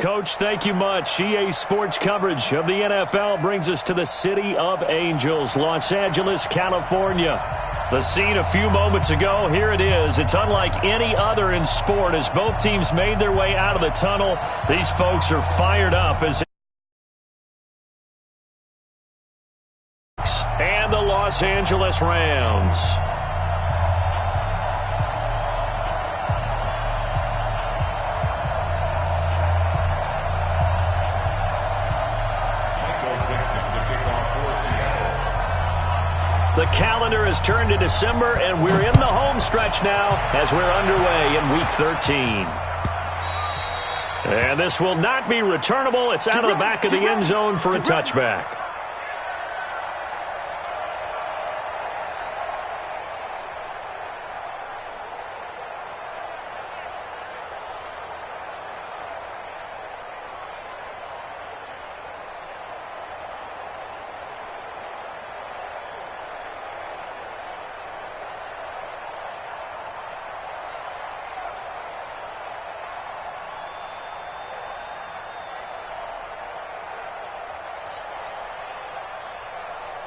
Coach, thank you much. EA Sports coverage of the NFL brings us to the City of Angels, Los Angeles, California. The scene a few moments ago, here it is. It's unlike any other in sport as both teams made their way out of the tunnel. These folks are fired up as and the Los Angeles Rams. The calendar has turned to December, and we're in the home stretch now as we're underway in Week 13. And this will not be returnable. It's out of the back of the end zone for a touchback.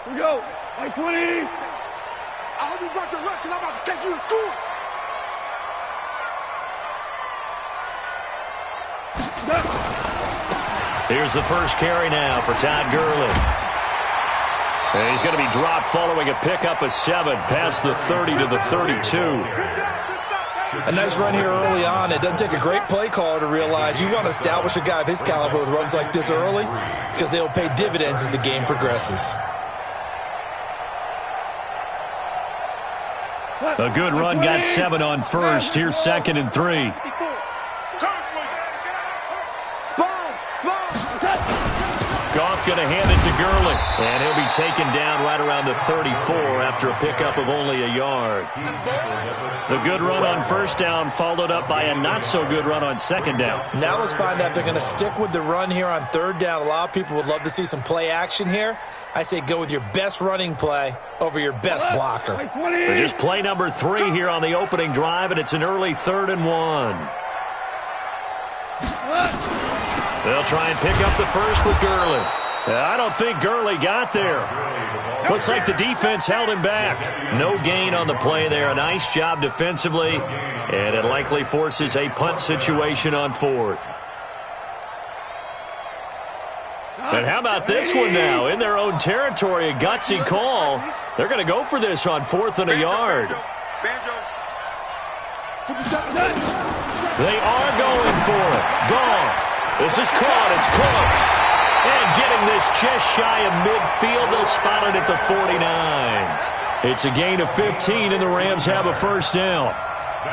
Here we go. 20. I hope you brought your lunch because I'm about to take you to school. Here's the first carry now for Todd Gurley. And he's going to be dropped following a pickup of 7 past the 30 to the 32. A nice run here early on. It doesn't take a great play caller to realize you want to establish a guy of his caliber with runs like this early because they'll pay dividends as the game progresses. A good run got 7 on first. Here's 2nd and 3. Goff going to hand it to Gurley. And he'll be taken down right around the 34 after a pickup of only a yard. The good run on first down followed up by a not-so-good run on second down. Now let's find out if they're going to stick with the run here on third down. A lot of people would love to see some play action here. I say go with your best running play over your best blocker. Just play number 3 here on the opening drive, and it's an early 3rd and 1. They'll try and pick up the first with Gurley. I don't think Gurley got there. Looks like the defense held him back. No gain on the play there. A nice job defensively, and it likely forces a punt situation on 4th. And how about this one now? In their own territory, a gutsy call. They're going to go for this on 4th and a yard. They are going for it. Goff. This is caught. It's close. And getting this just shy of midfield. They'll spot it at the 49. It's a gain of 15, and the Rams have a first down.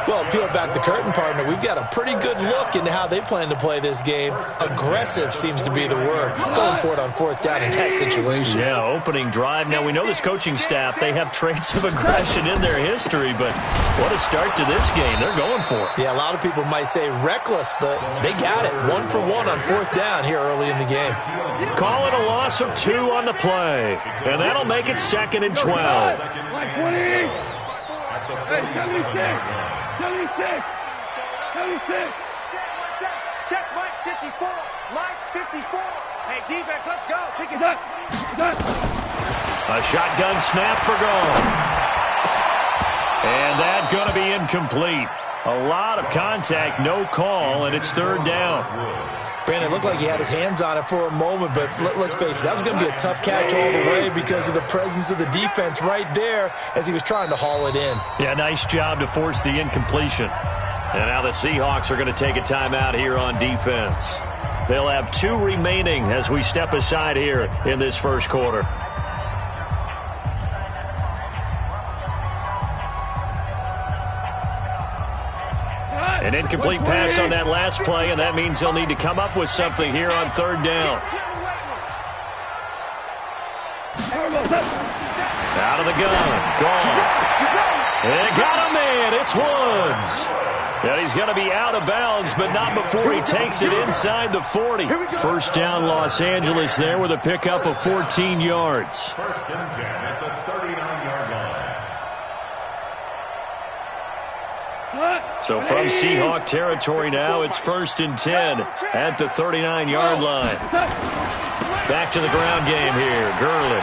Well, peel back the curtain, partner. We've got a pretty good look into how they plan to play this game. Aggressive seems to be the word. Going for it on 4th down in that situation. Yeah, opening drive. Now, we know this coaching staff, they have traits of aggression in their history, but what a start to this game. They're going for it. Yeah, a lot of people might say reckless, but they got it. 1 for 1 on 4th down here early in the game. Call it a loss of 2 on the play, and that'll make it 2nd and 12. 76! Check Mike 54. Mike 54. Hey, defense, let's go. Pick it up. A shotgun snap for Goff. And that's going to be incomplete. A lot of contact, no call, and it's 3rd down. Brandon, it looked like he had his hands on it for a moment, but let's face it, that was going to be a tough catch all the way because of the presence of the defense right there as he was trying to haul it in. Yeah, nice job to force the incompletion. And now the Seahawks are going to take a timeout here on defense. They'll have 2 remaining as we step aside here in this first quarter. An incomplete pass on that last play, and that means they'll need to come up with something here on 3rd down. Out of the gun. Gone. They got a man. It's Woods. And he's going to be out of bounds, but not before he takes it inside the 40. First down, Los Angeles there with a pickup of 14 yards. 1st and 10 at the 39-yard line. So from Seahawk territory now, it's 1st and 10 at the 39-yard line. Back to the ground game here. Gurley.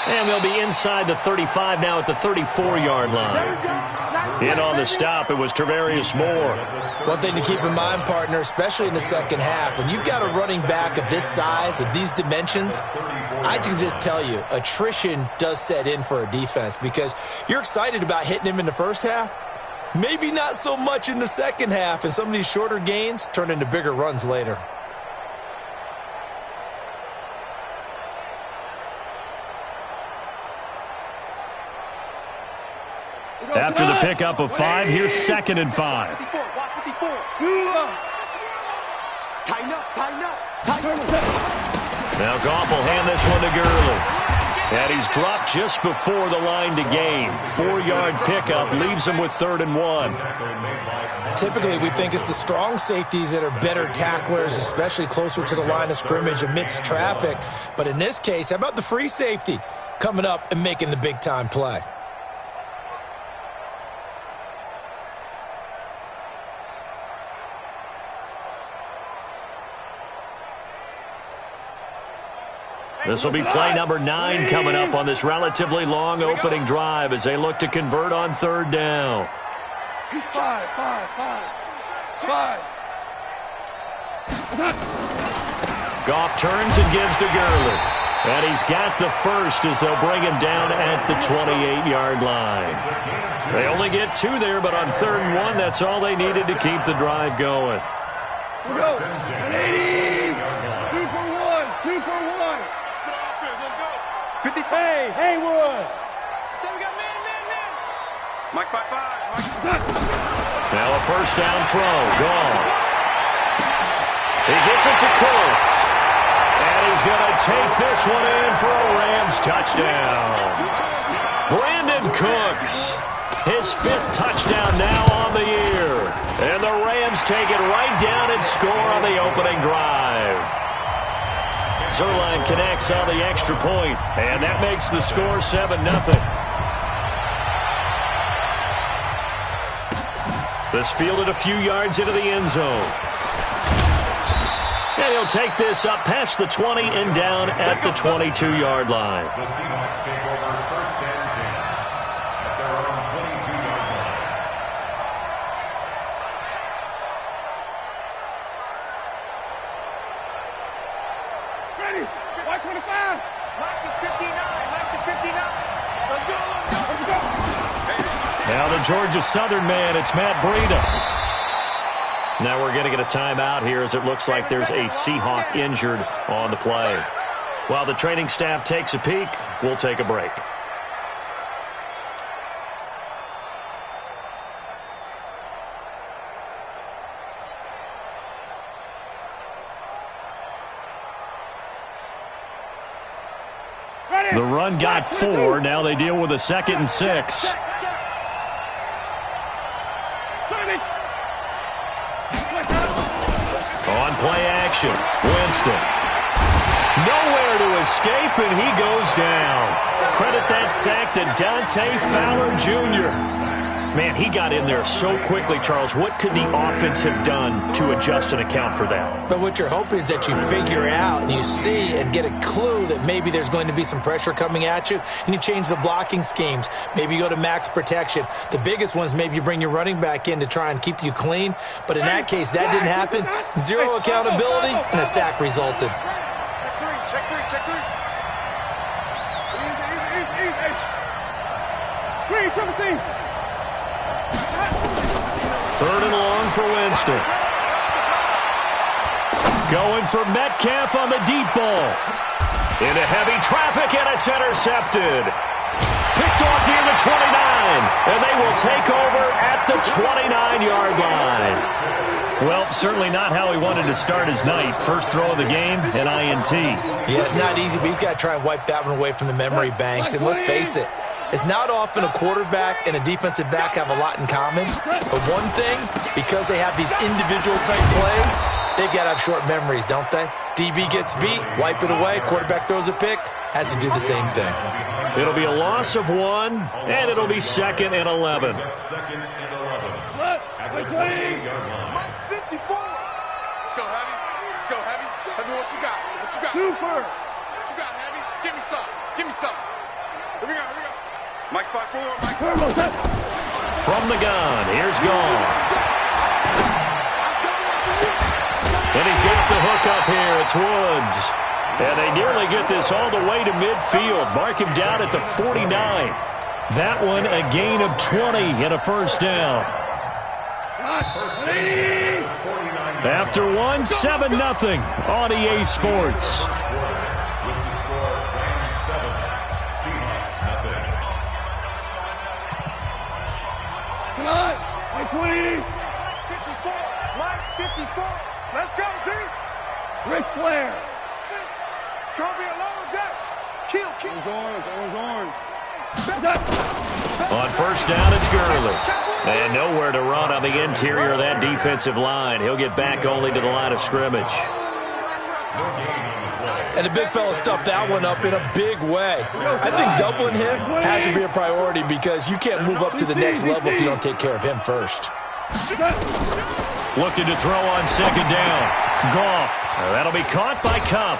And they'll be inside the 35 now at the 34-yard line. In on the stop, it was Tarvarius Moore. One thing to keep in mind, partner, especially in the second half, when you've got a running back of this size, of these dimensions, I can just tell you, attrition does set in for a defense because you're excited about hitting him in the first half. Maybe not so much in the second half, and some of these shorter gains turn into bigger runs later. After the pickup of 5, here's 2nd and 5. Now Goff will hand this one to Gurley. And he's dropped just before the line to gain. 4-yard pickup leaves him with 3rd and 1. Typically, we think it's the strong safeties that are better tacklers, especially closer to the line of scrimmage amidst traffic. But in this case, how about the free safety coming up and making the big-time play? This will be play number 9 coming up on this relatively long opening drive as they look to convert on 3rd down. Five. Goff turns and gives to Gurley. And he's got the first as they'll bring him down at the 28-yard line. They only get 2 there, but on 3rd and 1, that's all they needed to keep the drive going. Here we go. 180. 2 for 1. 50. Hey, Haywood. So we got man. Mike 5. Now a 1st down throw. Goff. He gets it to Cooks. And he's going to take this one in for a Rams touchdown. Brandon Cooks. His 5th touchdown now on the year. And the Rams take it right down and score on the opening drive. Zerline connects on the extra point, and that makes the score 7-0. This fielded a few yards into the end zone. And he'll take this up past the 20 and down at the 22-yard line. The Seahawks take over 1st and 10 at their own 22-yard line. Ready. White 25. Mike is 59. Let's go. Now the Georgia Southern man, it's Matt Breida. Now we're going to get a timeout here as it looks like there's a Seahawk injured on the play. While the training staff takes a peek, we'll take a break. The run got 4. Now they deal with a 2nd and 6. On play action, Winston. Nowhere to escape, and he goes down. Credit that sack to Dante Fowler Jr. Man, he got in there so quickly, Charles. What could the offense have done to adjust and account for that? But what you're hoping is that you figure out and you see and get a clue that maybe there's going to be some pressure coming at you, and you change the blocking schemes. Maybe you go to max protection. The biggest one is maybe you bring your running back in to try and keep you clean. But in that case, that didn't happen. 0 accountability, and a sack resulted. Check three. Easy. 17. 3rd and long for Winston. Going for Metcalf on the deep ball. Into heavy traffic, and it's intercepted. Picked off near the 29, and they will take over at the 29-yard line. Well, certainly not how he wanted to start his night. First throw of the game, an INT. Yeah, it's not easy, but he's got to try and wipe that one away from the memory banks. And let's face it, it's not often a quarterback and a defensive back have a lot in common. But one thing, because they have these individual type plays, they've got to have short memories, don't they? DB gets beat, wipe it away, quarterback throws a pick, has to do the same thing. It'll be a loss of 1, and it'll be 2nd and 11. Second and 11. the 28-yard line. Mike 54. Let's go, Heavy. Let's go, Heavy. Heavy, what you got? What you got? Super. What you got, Heavy? Give me some. Give me some. Here we go. Here we go. Mike 5-4. Mike. From the gun, here's Goff. And he's got the hook up here. It's Woods. And they nearly get this all the way to midfield. Mark him down at the 49. That one a gain of 20 and a first down. After one, 7-0 on EA Sports. Mike 20. 54. Mike 54. Let's go, T. Ric Flair. It's going to be a long day. Kill. Orange. On first down, it's Gurley. And nowhere to run on the interior of that defensive line. He'll get back only to the line of scrimmage. And the big fella stuffed that one up in a big way. I think doubling him has to be a priority because you can't move up to the next level if you don't take care of him first. Looking to throw on second down. Goff. That'll be caught by Cup.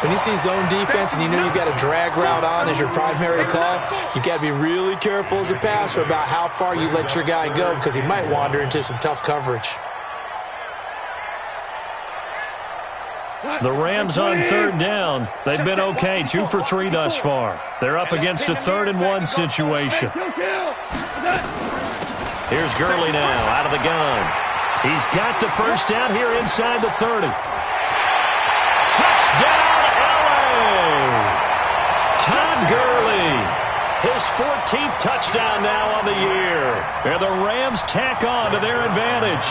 When you see zone defense and you know you've got a drag route on as your primary call, you got to be really careful as a passer about how far you let your guy go because he might wander into some tough coverage. The Rams on third down. They've been okay, 2 for 3 thus far. They're up against a 3rd and 1 situation. Here's Gurley now out of the gun. He's got the first down here inside the 30. Touchdown, LA! Todd Gurley. His 14th touchdown now on the year. And the Rams tack on to their advantage.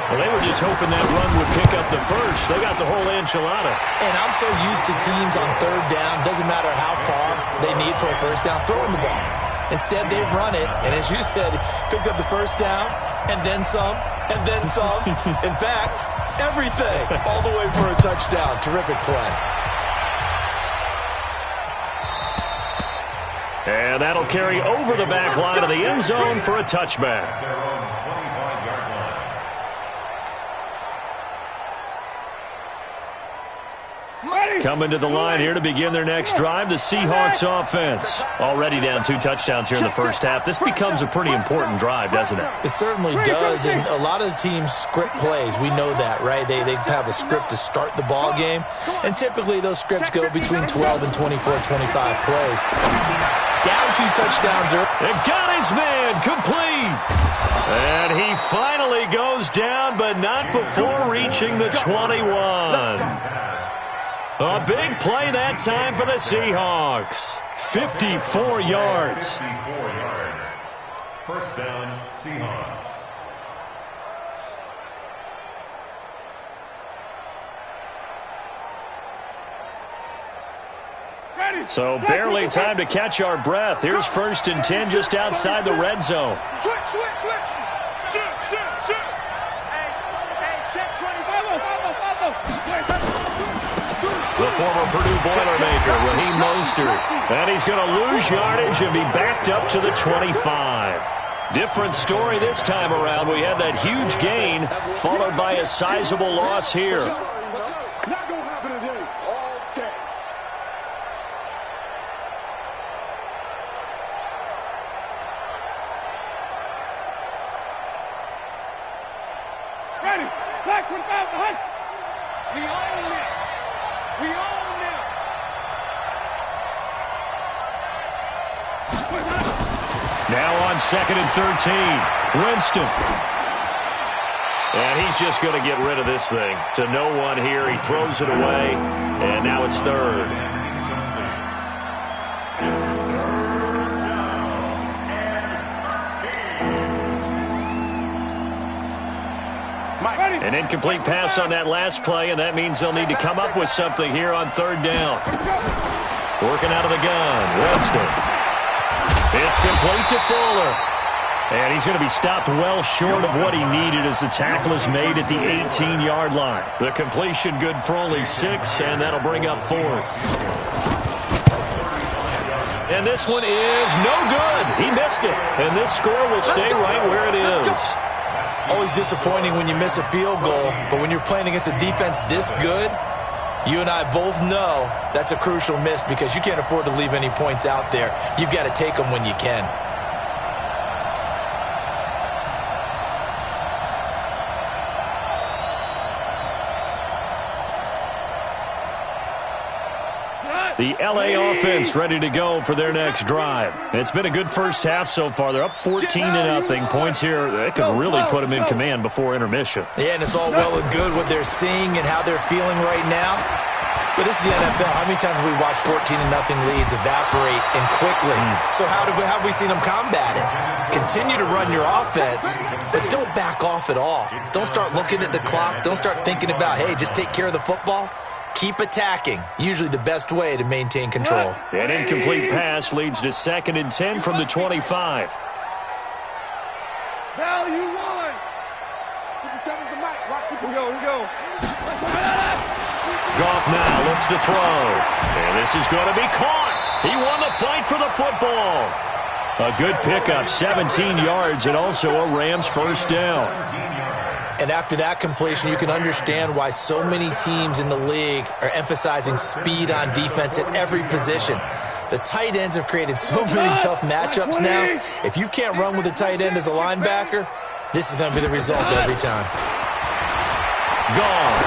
Well, they were just hoping that run would pick up the first. They got the whole enchilada. And I'm so used to teams on third down, doesn't matter how far they need for a first down, throwing the ball. Instead, they run it, and as you said, picked up the first down, and then some, and then some. In fact, everything, all the way for a touchdown. Terrific play. And that'll carry over the back line of the end zone for a touchback. Coming to the line here to begin their next drive, the Seahawks offense. Already down 2 touchdowns here in the first half. This becomes a pretty important drive, doesn't it? It certainly does, and a lot of the teams script plays. We know that, right? They have a script to start the ball game, and typically those scripts go between 12 and 24, 25 plays. Down 2 touchdowns. And got his man complete. And he finally goes down, but not before reaching the 21. A big play that time for the Seahawks. 54 yards. 54 yards. First down, Seahawks. So barely time to catch our breath. Here's 1st and 10 just outside the red zone. Switch. Shoot. Hey, check 25. The former Purdue Boilermaker, Raheem Mostert. And he's going to lose yardage and be backed up to the 25. Different story this time around. We had that huge gain followed by a sizable loss here. Not going to happen today. All day. Ready. Back with behind. We own it. Now on 2nd and 13. Winston. And he's just going to get rid of this thing. To no one here. He throws it away. And now it's 3rd. An incomplete pass on that last play, and that means they'll need to come up with something here on 3rd down. Working out of the gun. Winston. It's complete to Fuller. And he's going to be stopped well short of what he needed as the tackle is made at the 18-yard line. The completion good for only 6, and that'll bring up 4th. And this one is no good. He missed it. And this score will stay right where it is. Always disappointing when you miss a field goal, but when you're playing against a defense this good, you and I both know that's a crucial miss because you can't afford to leave any points out there. You've got to take them when you can. The LA offense ready to go for their next drive. It's been a good first half so far. They're up 14-0. Points here, they could really put them in command before intermission. Yeah, and it's all well and good what they're seeing and how they're feeling right now. But this is the NFL. How many times have we watched 14-0 leads evaporate and quickly? So how have we seen them combat it? Continue to run your offense, but don't back off at all. Don't start looking at the clock. Don't start thinking about, hey, just take care of the football. Keep attacking. Usually the best way to maintain control. An incomplete pass leads to 2nd and 10 from the 25. Value one. 57's the mic. Watch 57. Here we go. Goff now looks to throw. And this is going to be caught. He won the fight for the football. A good pickup, 17 yards, and also a Rams first down. And after that completion, you can understand why so many teams in the league are emphasizing speed on defense at every position. The tight ends have created so many tough matchups now. If you can't run with a tight end as a linebacker, this is going to be the result every time. Goff.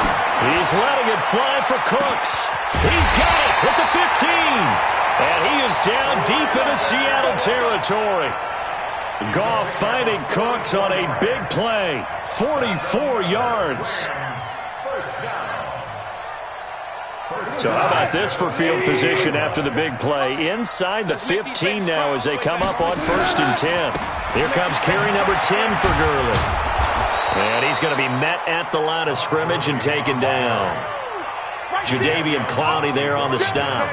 He's letting it fly for Cooks. He's got it at the 15. And he is down deep into Seattle territory. Goff finding Cooks on a big play. 44 yards. So how about this for field position after the big play? Inside the 15 now as they come up on 1st and 10. Here comes carry number 10 for Gurley. And he's going to be met at the line of scrimmage and taken down. Jadeveon Clowney there on the stop.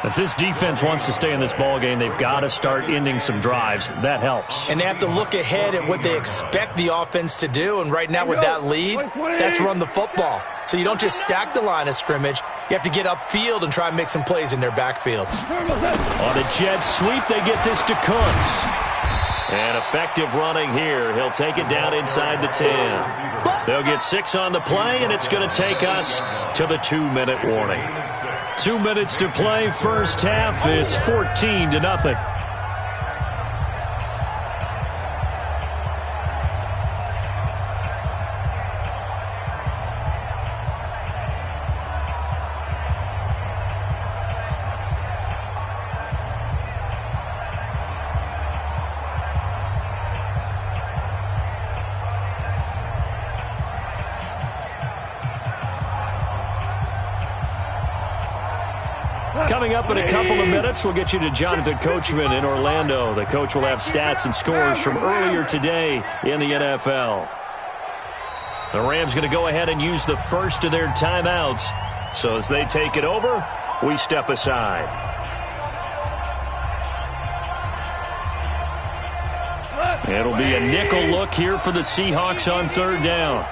If this defense wants to stay in this ballgame, they've got to start ending some drives. That helps. And they have to look ahead at what they expect the offense to do. And right now with that lead, that's run the football. So you don't just stack the line of scrimmage. You have to get upfield and try and make some plays in their backfield. On a jet sweep, they get this to Cooks. And effective running here. He'll take it down inside the 10. They'll get 6 on the play, and it's going to take us to the 2-minute warning. 2 minutes to play, first half. It's 14-0. Coming up in a couple of minutes, we'll get you to Jonathan Coachman in Orlando. The coach will have stats and scores from earlier today in the NFL. The Rams going to go ahead and use the first of their timeouts. So as they take it over, we step aside. It'll be a nickel look here for the Seahawks on 3rd down.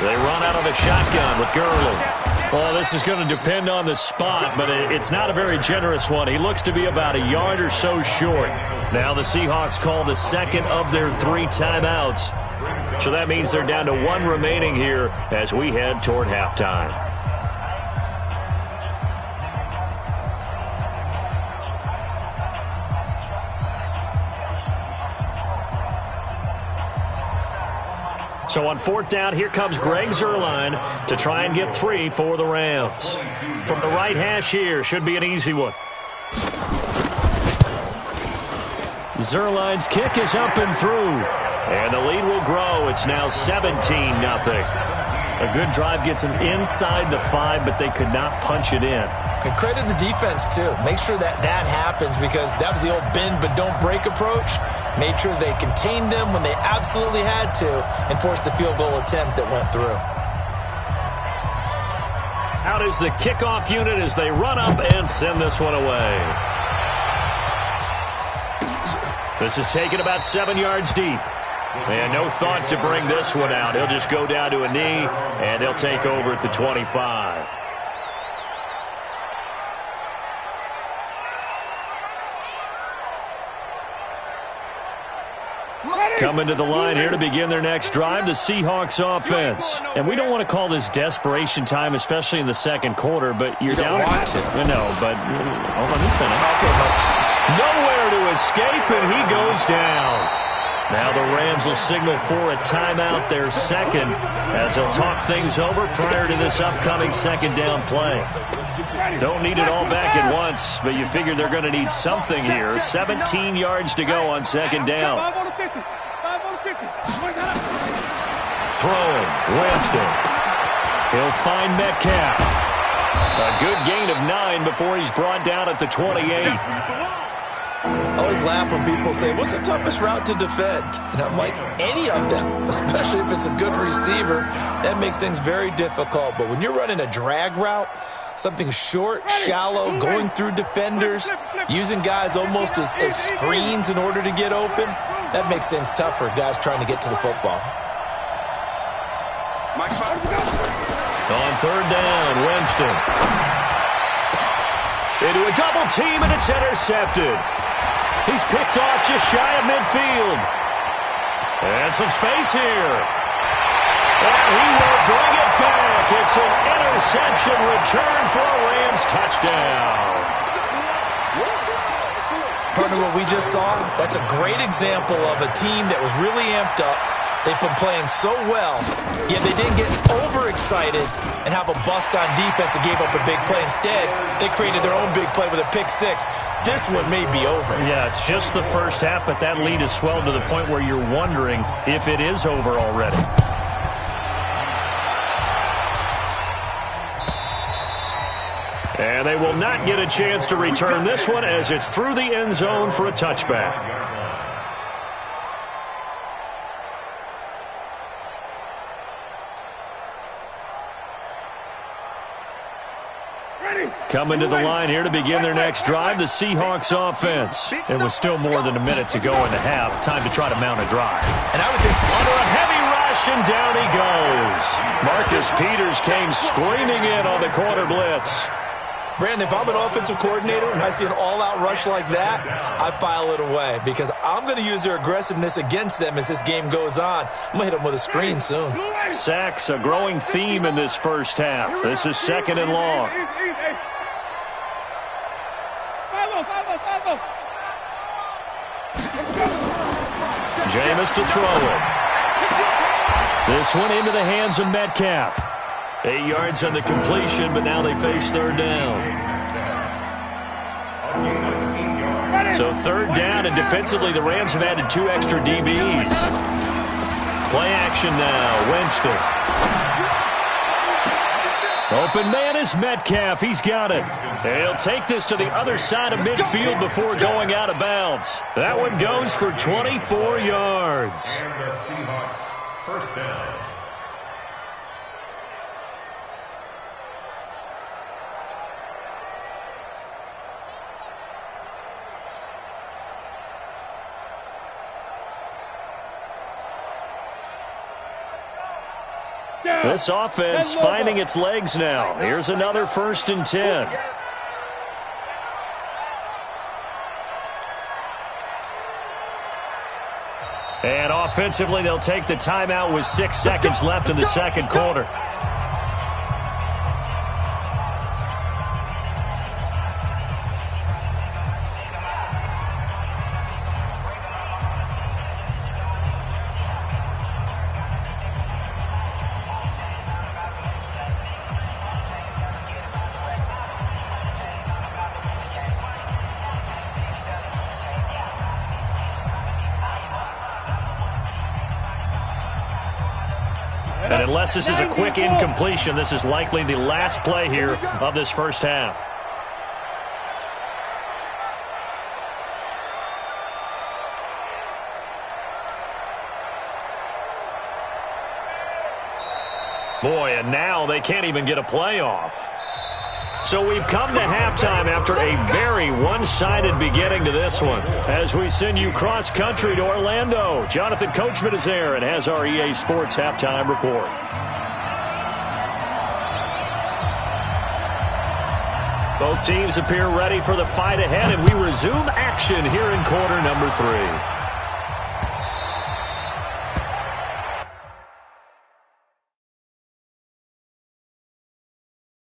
They run out of a shotgun with Gurley. Well, this is going to depend on the spot, but it's not a very generous one. He looks to be about a yard or so short. Now the Seahawks call the 2nd of their 3 timeouts. So that means they're down to 1 remaining here as we head toward halftime. So on 4th down, here comes Greg Zuerlein to try and get 3 for the Rams. From the right hash here, should be an easy one. Zuerlein's kick is up and through. And the lead will grow. It's now 17-0. A good drive gets them inside the 5, but they could not punch it in. And credit the defense, too. Make sure that happens because that was the old bend but don't break approach. Made sure they contained them when they absolutely had to and forced the field goal attempt that went through. Out is the kickoff unit as they run up and send this one away. This is taken about 7 yards deep. And no thought to bring this one out. He'll just go down to a knee, and they'll take over at the 25. Coming to the line here to begin their next drive, the Seahawks offense. And we don't want to call this desperation time, especially in the second quarter, but you're down. Want to. No, but hold on, let me finish. Okay, Nowhere to escape, and he goes down. Now the Rams will signal for a timeout, their second, as they'll talk things over prior to this upcoming second down play. Don't need it all back at once, but you figure they're going to need something here. 17 yards to go on second down. Throwing, Winston. He'll find Metcalf. A good gain of 9 before he's brought down at the 28. I always laugh when people say, what's the toughest route to defend? And I'm like, any of them, especially if it's a good receiver. That makes things very difficult. But when you're running a drag route, something short, shallow, going through defenders, using guys almost as screens in order to get open, that makes things tough for guys trying to get to the football. On third down, Winston. Into a double team, and it's intercepted. He's picked off just shy of midfield. And some space here. And he will bring it back. It's an interception return for a Rams touchdown. Partner, what we just saw, that's a great example of a team that was really amped up. They've been playing so well, yet they didn't get overexcited and have a bust on defense and gave up a big play. Instead, they created their own big play with a pick six. This one may be over. Yeah, it's just the first half, but that lead has swelled to the point where you're wondering if it is over already. And they will not get a chance to return this one as it's through the end zone for a touchback. Coming to the line here to begin their next drive, the Seahawks offense. It was still more than a minute to go in the half. Time to try to mount a drive. And I would think under a heavy rush, and down he goes. Marcus Peters came screaming in on the corner blitz. Brandon, if I'm an offensive coordinator and I see an all-out rush like that, I file it away because I'm going to use their aggressiveness against them as this game goes on. I'm going to hit them with a screen soon. Sacks, a growing theme in this first half. This is second and long. Jameis to throw it. This one into the hands of Metcalf. 8 yards on the completion, but now they face third down. So third down, and defensively the Rams have added 2 extra DBs. Play action now, Winston. Open man is Metcalf. He's got it. He'll take this to the other side of midfield before going out of bounds. That one goes for 24 yards. And the Seahawks first down. This offense finding its legs now. Here's another 1st and 10. And offensively, they'll take the timeout with 6 seconds left in the second quarter. And unless this is a quick incompletion, this is likely the last play here of this first half. Boy, and now they can't even get a playoff. So we've come to halftime after a very one-sided beginning to this one. As we send you cross-country to Orlando, Jonathan Coachman is there and has our EA Sports Halftime Report. Both teams appear ready for the fight ahead, and we resume action here in quarter number 3.